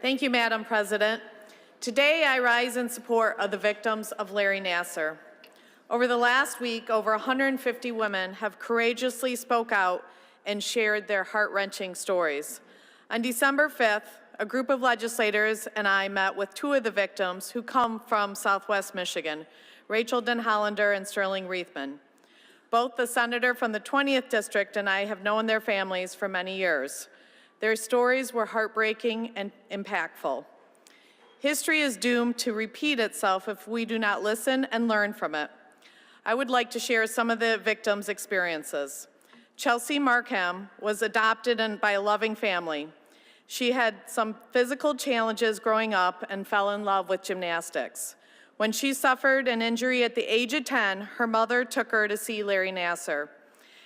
Thank you, Madam President. Today, I rise in support of the victims of Larry Nassar. Over the last week, over 150 women have courageously spoke out and shared their heart-wrenching stories. On December 5th, a group of legislators and I met with two of the victims who come from Southwest Michigan, Rachel Denhollander and Sterling Reithman. Both the senator from the 20th District and I have known their families for many years. Their stories were heartbreaking and impactful. History is doomed to repeat itself if we do not listen and learn from it. I would like to share some of the victims' experiences. Chelsea Markham was adopted by a loving family. She had some physical challenges growing up and fell in love with gymnastics. When she suffered an injury at the age of 10, her mother took her to see Larry Nassar.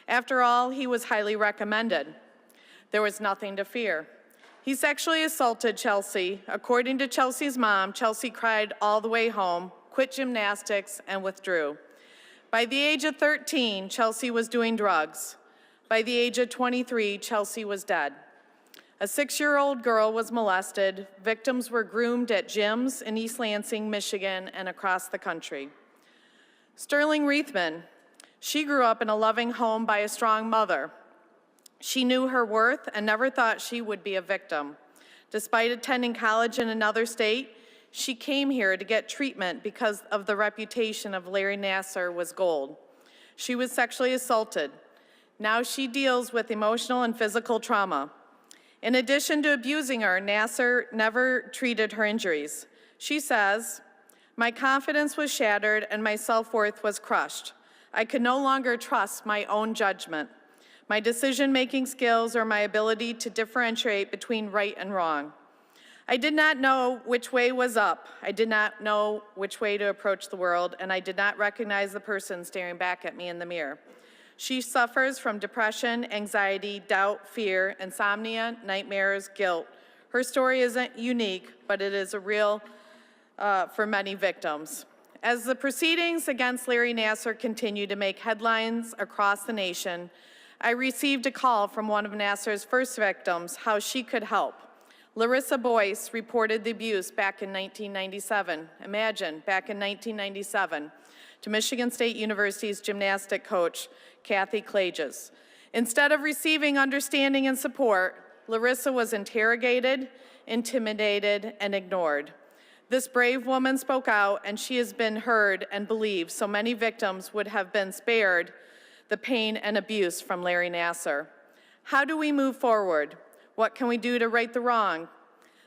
After all, he was highly recommended. There was nothing to fear. He sexually assaulted Chelsea. According to Chelsea's mom, Chelsea cried all the way home, quit gymnastics, and withdrew. By the age of 13, Chelsea was doing drugs. By the age of 23, Chelsea was dead. A 6-year-old girl was molested. Victims were groomed at gyms in East Lansing, Michigan, and across the country. Sterling Reithman, she grew up in a loving home by a strong mother. She knew her worth and never thought she would be a victim. Despite attending college in another state, she came here to get treatment because of the reputation of Larry Nassar was gold. She was sexually assaulted. Now she deals with emotional and physical trauma. In addition to abusing her, Nassar never treated her injuries. She says, "My confidence was shattered and my self-worth was crushed. I could no longer trust my own judgment, my decision-making skills, or my ability to differentiate between right and wrong. I did not know which way was up. I did not know which way to approach the world, and I did not recognize the person staring back at me in the mirror." She suffers from depression, anxiety, doubt, fear, insomnia, nightmares, guilt. Her story isn't unique, but it is a real for many victims. As the proceedings against Larry Nassar continue to make headlines across the nation, I received a call from one of Nassar's first victims how she could help. Larissa Boyce reported the abuse back in 1997. Imagine, back in 1997, to Michigan State University's gymnastic coach, Kathy Klages. Instead of receiving understanding and support, Larissa was interrogated, intimidated, and ignored. This brave woman spoke out, and she has been heard and believed, so many victims would have been spared the pain and abuse from Larry Nassar. How do we move forward? What can we do to right the wrong?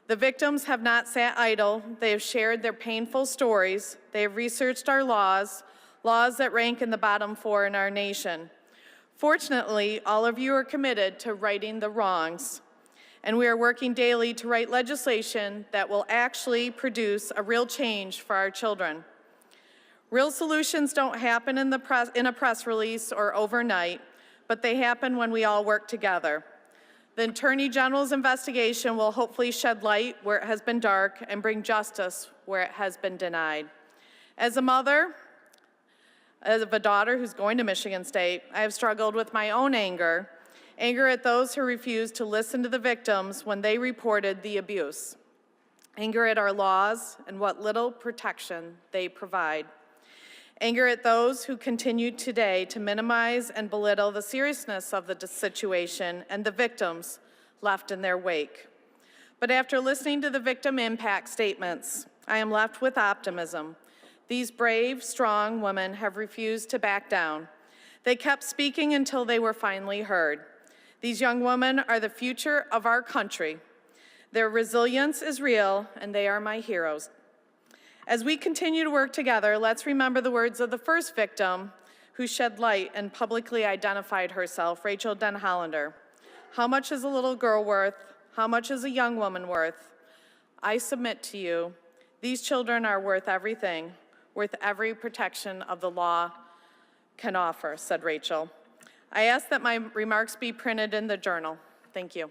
The victims have not sat idle. They have shared their painful stories. They have researched our laws that rank in the bottom 4 in our nation. Fortunately, all of you are committed to righting the wrongs, and we are working daily to write legislation that will actually produce a real change for our children. Real solutions don't happen in a press release or overnight, but they happen when we all work together. The Attorney General's investigation will hopefully shed light where it has been dark and bring justice where it has been denied. As a mother, as of a daughter who's going to Michigan State, I have struggled with my own anger at those who refused to listen to the victims when they reported the abuse, anger at our laws and what little protection they provide, anger at those who continue today to minimize and belittle the seriousness of the situation and the victims left in their wake. But after listening to the victim impact statements, I am left with optimism. These brave, strong women have refused to back down. They kept speaking until they were finally heard. These young women are the future of our country. Their resilience is real, and they are my heroes. As we continue to work together, let's remember the words of the first victim who shed light and publicly identified herself, Rachel Denhollander. How much is a little girl worth? How much is a young woman worth? I submit to you, these children are worth everything, worth every protection of the law can offer, said Rachel. I ask that my remarks be printed in the journal. Thank you.